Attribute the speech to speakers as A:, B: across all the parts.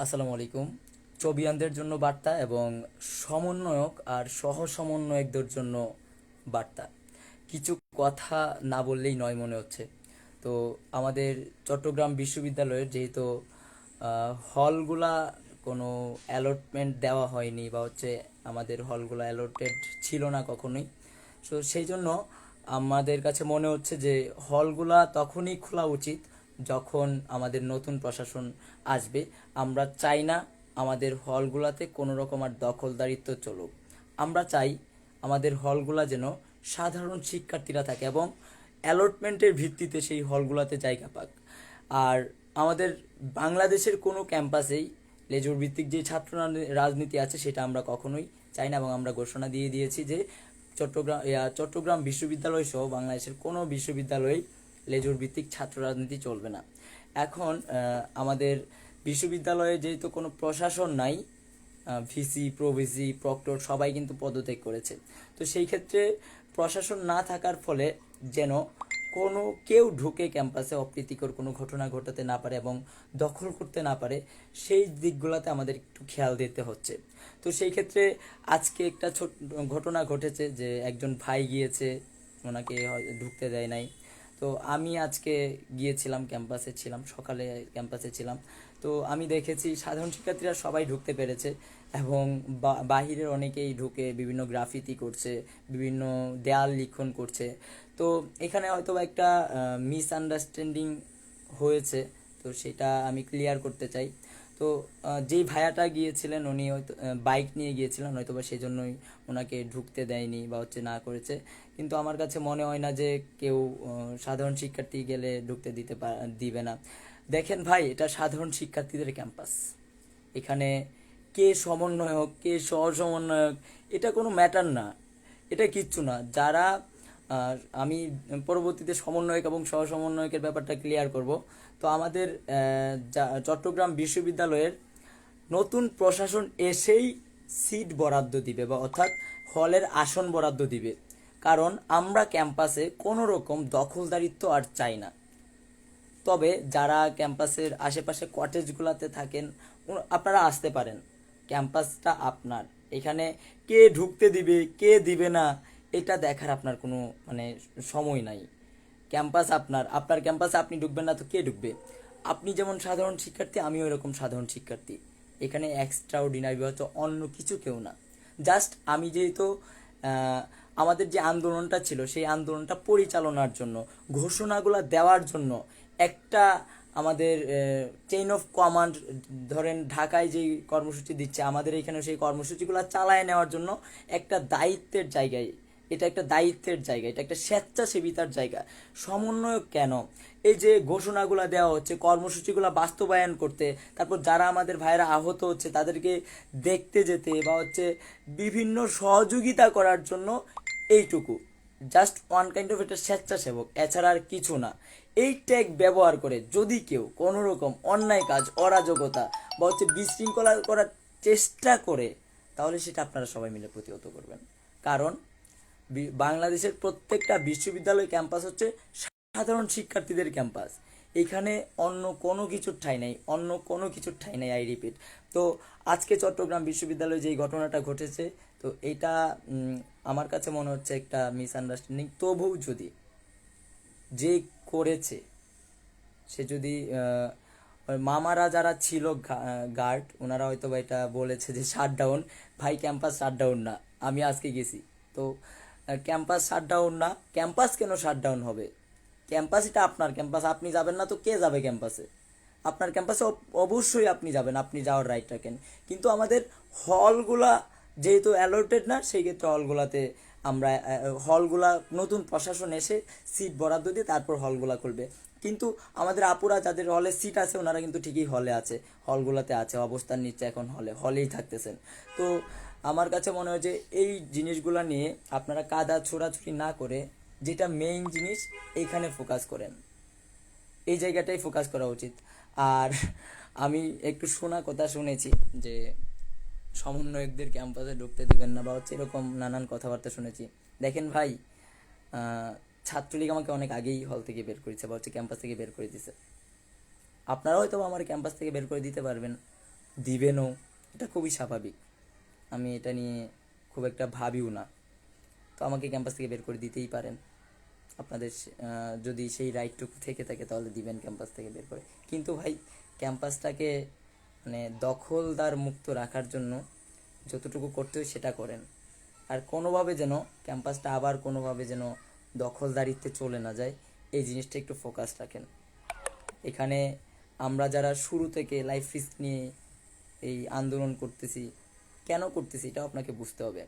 A: আসসালামু আলাইকুম। চবিয়ানদের জন্য বার্তা এবং সমন্বয়ক আর সহ সমন্বয়কদের জন্য বার্তা। কিছু কথা না বললেই নয় মনে হচ্ছে। তো আমাদের চট্টগ্রাম বিশ্ববিদ্যালয়ের যেহেতু হলগুলা কোনো অ্যালটমেন্ট দেওয়া হয়নি বা হচ্ছে আমাদের হলগুলো অ্যালটেড ছিল না কখনোই। সো সেই জন্য আমাদের কাছে মনে হচ্ছে যে হলগুলা তখনই খোলা উচিত যখন আমাদের নতুন প্রশাসন আসবে। আমরা চাই না আমাদের হলগুলাতে কোনো রকম আর দখলদারিত্ব চলুক। আমরা চাই আমাদের হলগুলা যেন সাধারণ শিক্ষার্থীরা থাকে এবং অ্যালটমেন্টের ভিত্তিতে সেই হলগুলাতে জায়গা পাক। আর আমাদের বাংলাদেশের কোনো ক্যাম্পাসেই লেজুর ভিত্তিক যে ছাত্র রাজনীতি আছে সেটা আমরা কখনোই চাই না এবং আমরা ঘোষণা দিয়ে দিয়েছি যে চট্টগ্রাম বিশ্ববিদ্যালয় সহ বাংলাদেশের কোনো বিশ্ববিদ্যালয়ে লেজুর ভিত্তিক ছাত্র রাজনীতি চলবে না। এখন আমাদের বিশ্ববিদ্যালয়ে যেহেতু কোনো প্রশাসন নাই, ভিসি প্রভিসি প্রক্টর সবাই কিন্তু পদত্যাগ করেছে। তো সেই ক্ষেত্রে প্রশাসন না থাকার ফলে যেন কোনো কেউ ঢুকে ক্যাম্পাসে অপ্রীতিকর কোনো ঘটনা ঘটাতে না পারে এবং দখল করতে না পারে, সেই দিকগুলোতে আমাদের একটু খেয়াল দিতে হচ্ছে। তো সেই ক্ষেত্রে আজকে একটা ছোট ঘটনা ঘটেছে যে একজন ভাই গিয়েছে, ওনাকে ঢুকতে দেয় নাই। তো আমি আজকে গিয়েছিলাম, ক্যাম্পাসে ছিলাম, সকালে ক্যাম্পাসে ছিলাম। তো আমি দেখেছি সাধারণ শিক্ষার্থীরা সবাই ঢুকতে পেরেছে এবং বাহিরের অনেকেই ঢুকে বিভিন্ন গ্রাফিতি করছে, বিভিন্ন দেয়াল লিখন করছে। তো এখানে হয়তো একটা মিসআন্ডারস্ট্যান্ডিং হয়েছে, তো সেটা আমি ক্লিয়ার করতে চাই। তো যেই ভাইয়াটা গিয়েছিলেন উনি হয়তো বাইক নিয়ে গিয়েছিলেন, হয়তো বা সেই জন্যই ওনাকে ঢুকতে দেয়নি বা হচ্ছে না করেছে। কিন্তু আমার কাছে মনে হয় না যে কেউ সাধারণ শিক্ষার্থী গেলে ঢুকতে দিবে না। দেখেন ভাই, এটা সাধারণ শিক্ষার্থীদের ক্যাম্পাস। এখানে কে সমন্বয়ক কে সহ সমন্বয়ক এটা কোনো ম্যাটার না, এটা কিচ্ছু না। যারা আমি পরবর্তীতে সমন্বয়ক এবং সহ সমন্বয়কের ব্যাপারটা ক্লিয়ার করব। তো আমাদের চট্টগ্রাম বিশ্ববিদ্যালয়ের নতুন প্রশাসন এসেই সিট বরাদ্দ দিবে বা অর্থাৎ হলের আসন বরাদ্দ দিবে। কারণ আমরা ক্যাম্পাসে কোনো রকম দখলদারিত্ব আর চাই না। তবে যারা ক্যাম্পাসের আশেপাশে কটেজগুলোতে থাকেন আপনারা আসতে পারেন, ক্যাম্পাসটা আপনার। এখানে কে ঢুকতে দিবে কে দিবে না এটা দেখার আপনার কোনো মানে সময় নাই। ক্যাম্পাস আপনার, আপনার ক্যাম্পাসে আপনি ঢুকবেন না তো কে ঢুকবে? আপনি যেমন সাধারণ শিক্ষার্থী, আমিও এরকম সাধারণ শিক্ষার্থী। এখানে এক্সট্রা অর্ডিনারি হয়তো অন্য কিছু কেউ না। জাস্ট আমি যেহেতু আমাদের যে আন্দোলনটা ছিল সেই আন্দোলনটা পরিচালনার জন্য, ঘোষণাগুলো দেওয়ার জন্য একটা আমাদের চেইন অফ কমান্ড, ধরেন ঢাকায় যেই কর্মসূচি দিচ্ছে আমাদের এখানে সেই কর্মসূচিগুলো চালায় নেওয়ার জন্য একটা দায়িত্বের জায়গায়, এটা একটা দায়িত্বের জায়গা, এটা একটা স্বেচ্ছাসেবিতার জায়গা। সমন্বয়ক কেন? এই যে ঘোষণাগুলো দেওয়া হচ্ছে, কর্মসূচিগুলো বাস্তবায়ন করতে, তারপর যারা আমাদের ভাইরা আহত হচ্ছে তাদেরকে দেখতে যেতে বা হচ্ছে বিভিন্ন সহযোগিতা করার জন্য, এইটুকু জাস্ট ওয়ান কাইন্ড অফ এটা স্বেচ্ছাসেবক, এছাড়া আর কিছু না। এই ট্যাগ ব্যবহার করে যদি কেউ কোনো রকম অন্যায় কাজ, অরাজকতা বা হচ্ছে বিশৃঙ্খলা করার চেষ্টা করে, তাহলে সেটা আপনারা সবাই মিলে প্রতিহত করবেন। কারণ বাংলাদেশের প্রত্যেকটা বিশ্ববিদ্যালয় ক্যাম্পাস হচ্ছে সাধারণ শিক্ষার্থীদের ক্যাম্পাস। এখানে অন্য কোনো কিছুর ঠাঁই নাই, অন্য কোনো কিছুর ঠাঁই নাই, আই রিপিট। তো আজকে চট্টগ্রাম বিশ্ববিদ্যালয়ে যেই ঘটনাটা ঘটেছে, তো এটা আমার কাছে মনে হচ্ছে একটা মিসআন্ডারস্ট্যান্ডিং। তবু যদি যে করেছে সে যদি ওই মামারা যারা ছিল গার্ড, ওনারা হয়তো বা এটা বলেছে যে শাটডাউন, ভাই ক্যাম্পাস শাটডাউন না। আমি আজকে গেছি, তো ক্যাম্পাস শাটডাউন না। ক্যাম্পাস কেন শাটডাউন হবে? ক্যাম্পাস এটা আপনার ক্যাম্পাস, আপনি যাবেন না তো কে যাবে ক্যাম্পাসে? আপনার ক্যাম্পাসে অবশ্যই আপনি যাবেন, আপনি যাওয়ার রাইট রাখেন। কিন্তু আমাদের হলগুলা যেহেতু অ্যালটেড না, সেই ক্ষেত্রে হলগুলাতে আমরা হলগুলা নতুন প্রশাসন এসে সিট বরাদ্দ দিয়ে তারপর হলগুলা খুলবে। কিন্তু আমাদের আপুরা যাদের হলে সিট আছে ওনারা কিন্তু ঠিকই হলে আছে, হলগুলাতে আছে, অবস্থান নিচ্ছে, এখন হলেই থাকতেছেন। তো আমার কাছে মনে হয় যে এই জিনিসগুলো নিয়ে আপনারা কাদা ছোড়াছুড়ি না করে যেটা মেইন জিনিস এইখানে ফোকাস করেন, এই জায়গাটাই ফোকাস করা উচিত। আর আমি একটু শোনা কথা শুনেছি যে সমন্বয়কদের ক্যাম্পাসে ঢুকতে দেবেন না বা হচ্ছে এরকম নানান কথাবার্তা শুনেছি। দেখেন ভাই, ছাত্রলীগ আমাকে অনেক আগেই হল থেকে বের করেছে বা হচ্ছে ক্যাম্পাস থেকে বের করে দিছে। আপনারাও হয়তো আমার ক্যাম্পাস থেকে বের করে দিতে পারবেন, দিবেনও, এটা খুবই স্বাভাবিক। আমি এটা নিয়ে খুব একটা ভাবিও না। তো আমাকে ক্যাম্পাস থেকে বের করে দিতেই পারেন। আপনাদের যদি সেই রাইটটুকু থেকে থাকে তাহলে দিবেন ক্যাম্পাস থেকে বের করে। কিন্তু ভাই, ক্যাম্পাসটাকে মানে দখলদার মুক্ত রাখার জন্য যতটুকু করতে হয় সেটা করেন। আর কোনোভাবে যেন ক্যাম্পাসটা আবার কোনোভাবে যেন দখলদারিত্বে চলে না যায়, এই জিনিসটা একটু ফোকাস রাখেন। এখানে আমরা যারা শুরু থেকে লাইফ রিস্ক নিয়ে এই আন্দোলন করতেছি, কেন করতেছি এটাও আপনাকে বুঝতে হবে।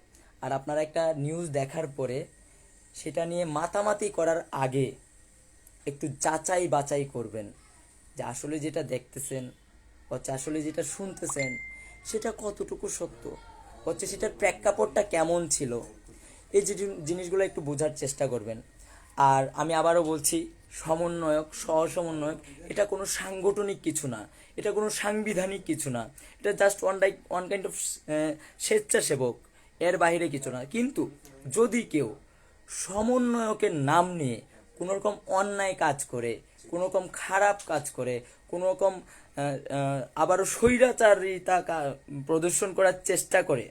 A: আর আপনারা একটা নিউজ দেখার পরে সেটা নিয়ে মাতামাতি করার আগে একটু যাচাই বাছাই করবেন যে আসলে যেটা দেখতেছেন হচ্ছে, আসলে যেটা শুনতেছেন সেটা কতটুকু সত্য হচ্ছে, সেটার প্রেক্ষাপটটা কেমন ছিল, এই যে জিনিসগুলো একটু বোঝার চেষ্টা করবেন। আর আমি আবারও বলছি, সমন্বয়ক, সহ সমন্বয়ক এটা কোনো সাংগঠনিক কিছু না, এটা কোনো সাংবিধানিক কিছু না, এটা জাস্ট ওয়ান কাইন্ড অফ স্বেচ্ছাসেবক, এর বাইরে কিছু না। কিন্তু যদি কেউ সমন্বয়কের নাম নিয়ে কোনো রকম অন্যায় কাজ করে, কোনো রকম খারাপ কাজ করে, কোনো রকম আবারও স্বৈরাচারিতা প্রদর্শন করার চেষ্টা করে,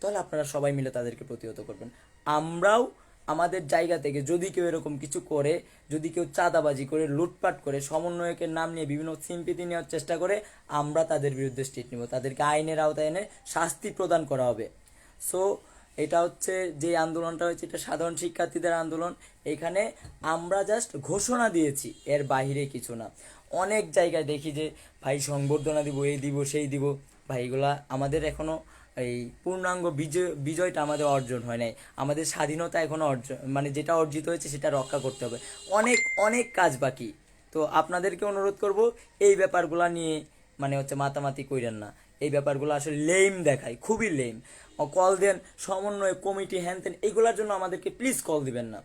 A: তাহলে আপনারা সবাই মিলে তাদেরকে প্রতিহত করবেন। আমরাও আমাদের জায়গা থেকে যদি কেউ এরকম কিছু করে, যদি কেউ চাঁদাবাজি করে, লুটপাট করে, সমন্বয়কের নাম নিয়ে বিভিন্ন সিম্পিতি নেওয়ার চেষ্টা করে, আমরা তাদের বিরুদ্ধে স্টেপ নিব, তাদেরকে আইনের আওতায় এনে শাস্তি প্রদান করা হবে। সো এটা হচ্ছে যে আন্দোলনটা হয়েছে, এটা সাধারণ শিক্ষার্থীদের আন্দোলন। এখানে আমরা জাস্ট ঘোষণা দিয়েছি, এর বাইরে কিছু না। অনেক জায়গায় দেখি যে ভাই সংবর্ধনা দিব, এই দিব, সেই দিব। ভাই এগুলা আমাদের এখনো এই পূর্ণাঙ্গ বিজয়টা আমাদের অর্জন হয় নাই। আমাদের স্বাধীনতা এখনো অর্জন, মানে যেটা অর্জিত হয়েছে সেটা রক্ষা করতে হবে। অনেক অনেক কাজ বাকি। তো আপনাদেরকে অনুরোধ করব, এই ব্যাপারগুলো নিয়ে মানে হচ্ছে মাতামাতি কইরেন না। এই ব্যাপারগুলো আসলে লেম দেখায়, খুবই লেম। কল দেন সমন্বয় কমিটি, হ্যান তেন, এগুলোর জন্য আমাদেরকে প্লিজ কল দিবেন না।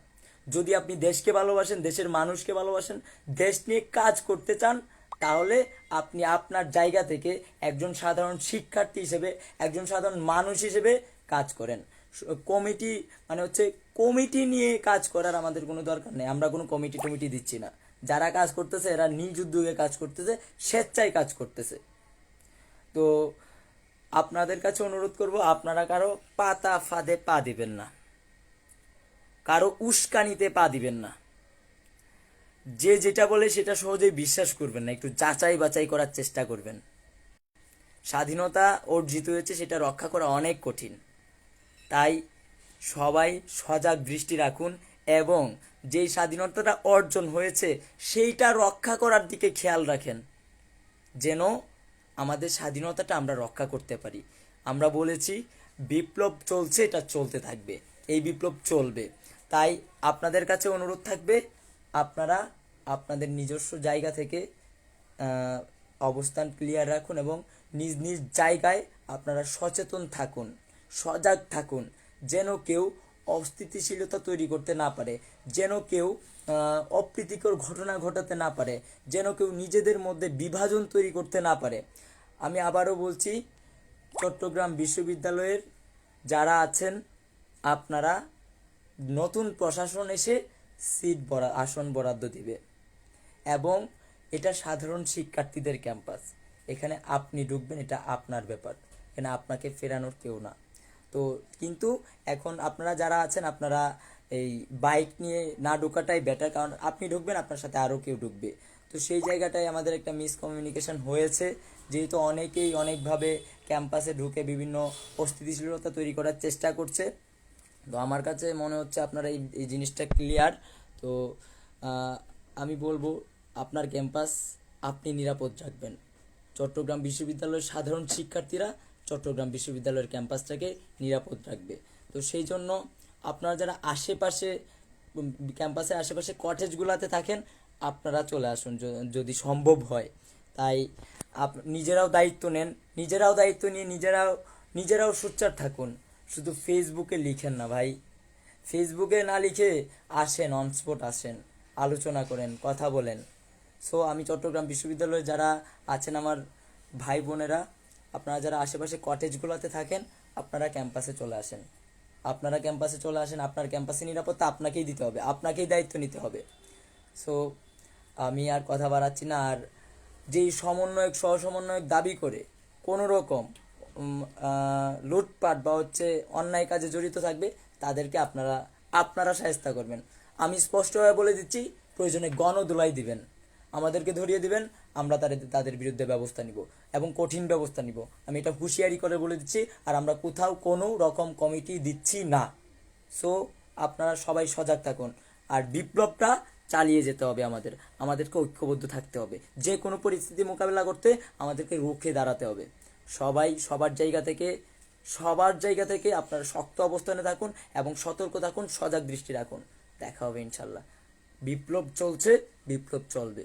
A: যদি আপনি দেশকে ভালোবাসেন, দেশের মানুষকে ভালোবাসেন, দেশ নিয়ে কাজ করতে চান, তাহলে আপনি আপনার জায়গা থেকে একজন সাধারণ শিক্ষার্থী হিসেবে, একজন সাধারণ মানুষ হিসেবে কাজ করেন। কমিটি মানে হচ্ছে কমিটি নিয়ে কাজ করার আমাদের কোনো দরকার নেই। আমরা কোনো কমিটি দিচ্ছি না। যারা কাজ করতেছে এরা নিজ উদ্যোগে কাজ করতেছে, স্বেচ্ছায় কাজ করতেছে। তো আপনাদের কাছে অনুরোধ করব, আপনারা কারো পাতা ফাঁদে পা দিবেন না, কারো উস্কানিতে পা দিবেন না। যে যেটা বলে সেটা সহজেই বিশ্বাস করবেন না, একটু যাচাই বাছাই করার চেষ্টা করবেন। স্বাধীনতা অর্জিত হয়েছে, সেটা রক্ষা করা অনেক কঠিন। তাই সবাই সজাগ দৃষ্টি রাখুন এবং যেই স্বাধীনতাটা অর্জন হয়েছে সেইটা রক্ষা করার দিকে খেয়াল রাখেন, যেন আমাদের স্বাধীনতাটা আমরা রক্ষা করতে পারি। আমরা বলেছি বিপ্লব চলছে, এটা চলতে থাকবে, এই বিপ্লব চলবে। তাই আপনাদের কাছে অনুরোধ থাকবে, আপনারা আপনাদের নিজস্ব জায়গা থেকে অবস্থান ক্লিয়ার রাখুন এবং নিজ নিজ জায়গায় আপনারা সচেতন থাকুন, সজাগ থাকুন, যেন কেউ অস্থিতিশীলতা তৈরি করতে না পারে, যেন কেউ অপ্রীতিকর ঘটনা ঘটাতে না পারে, যেন কেউ নিজেদের মধ্যে বিভাজন তৈরি করতে না পারে। আমি আবারও বলছি, চট্টগ্রাম বিশ্ববিদ্যালয়ের যারা আছেন, আপনারা নতুন প্রশাসন এসে আসন বরাদ্দ দিবে এবং এটা সাধারণ শিক্ষার্থীদের ক্যাম্পাস। এখানে আপনি ঢুকবেন, এটা আপনার ব্যাপার, এখানে আপনাকে ফেরানোর কেউ না। তো কিন্তু এখন আপনারা যারা আছেন, আপনারা এই বাইক নিয়ে না ঢোকাটাই বেটার, কারণ আপনি ঢুকবেন, আপনার সাথে আরও কেউ ঢুকবে। তো সেই জায়গাটায় আমাদের একটা মিসকমিউনিকেশন হয়েছে, যেহেতু অনেকেই অনেকভাবে ক্যাম্পাসে ঢুকে বিভিন্ন অস্থিতিশীলতা তৈরি করার চেষ্টা করছে। তো আমার কাছে মনে হচ্ছে আপনারা এই জিনিসটা ক্লিয়ার। তো আমি বলবো, আপনার ক্যাম্পাস আপনি নিরাপদ রাখবেন। চট্টগ্রাম বিশ্ববিদ্যালয়ের সাধারণ শিক্ষার্থীরা চট্টগ্রাম বিশ্ববিদ্যালয়ের ক্যাম্পাসটাকে নিরাপদ রাখবে। তো সেই জন্য আপনারা যারা আশেপাশে ক্যাম্পাসের আশেপাশে কটেজগুলোতে থাকেন, আপনারা চলে আসুন যদি সম্ভব হয়। তাই নিজেরাও দায়িত্ব নেন, নিজেরাও দায়িত্ব নিয়ে নিজেরাও সোচ্চার থাকুন। শুধু ফেসবুকে লিখেন না ভাই, ফেসবুকে না লিখে আসেন, অনস্পট আসেন, আলোচনা করেন, কথা বলেন। সো আমি চট্টগ্রাম বিশ্ববিদ্যালয়ে যারা আছেন আমার ভাই বোনেরা, আপনারা যারা আশেপাশে কটেজগুলোতে থাকেন, আপনারা ক্যাম্পাসে চলে আসেন, আপনারা ক্যাম্পাসে চলে আসেন। আপনার ক্যাম্পাসে নিরাপত্তা আপনাকেই দিতে হবে, আপনাকেই দায়িত্ব নিতে হবে। সো আমি আর কথা বাড়াচ্ছি না। আর যেই সমন্বয়ক সহ সমন্বয়ক দাবি করে কোনো রকম লুটপাট বা হচ্ছে অন্যায় কাজে জড়িত থাকবে তাদেরকে আপনারা শায়েস্তা করবেন। আমি স্পষ্টভাবে বলে দিচ্ছি, প্রয়োজনে গণধোলাই দিবেন, আমাদেরকে ধরিয়ে দিবেন, আমরা তাদের বিরুদ্ধে ব্যবস্থা নিব এবং কঠিন ব্যবস্থা নিব। আমি এটা হুঁশিয়ারি করে বলে দিচ্ছি। আর আমরা কোথাও কোনো রকম কমিটি দিচ্ছি না। সো আপনারা সবাই সজাগ থাকুন। আর বিপ্লবটা চালিয়ে যেতে হবে, আমাদেরকে ঐক্যবদ্ধ থাকতে হবে। যে কোনো পরিস্থিতি মোকাবেলা করতে আমাদেরকে রুখে দাঁড়াতে হবে। সবাই সবার জায়গা থেকে আপনারা শক্ত অবস্থানে থাকুন এবং সতর্ক থাকুন, সজাগ দৃষ্টি রাখুন। দেখা হবে ইনশাল্লাহ। বিপ্লব চলছে, বিপ্লব চলবে।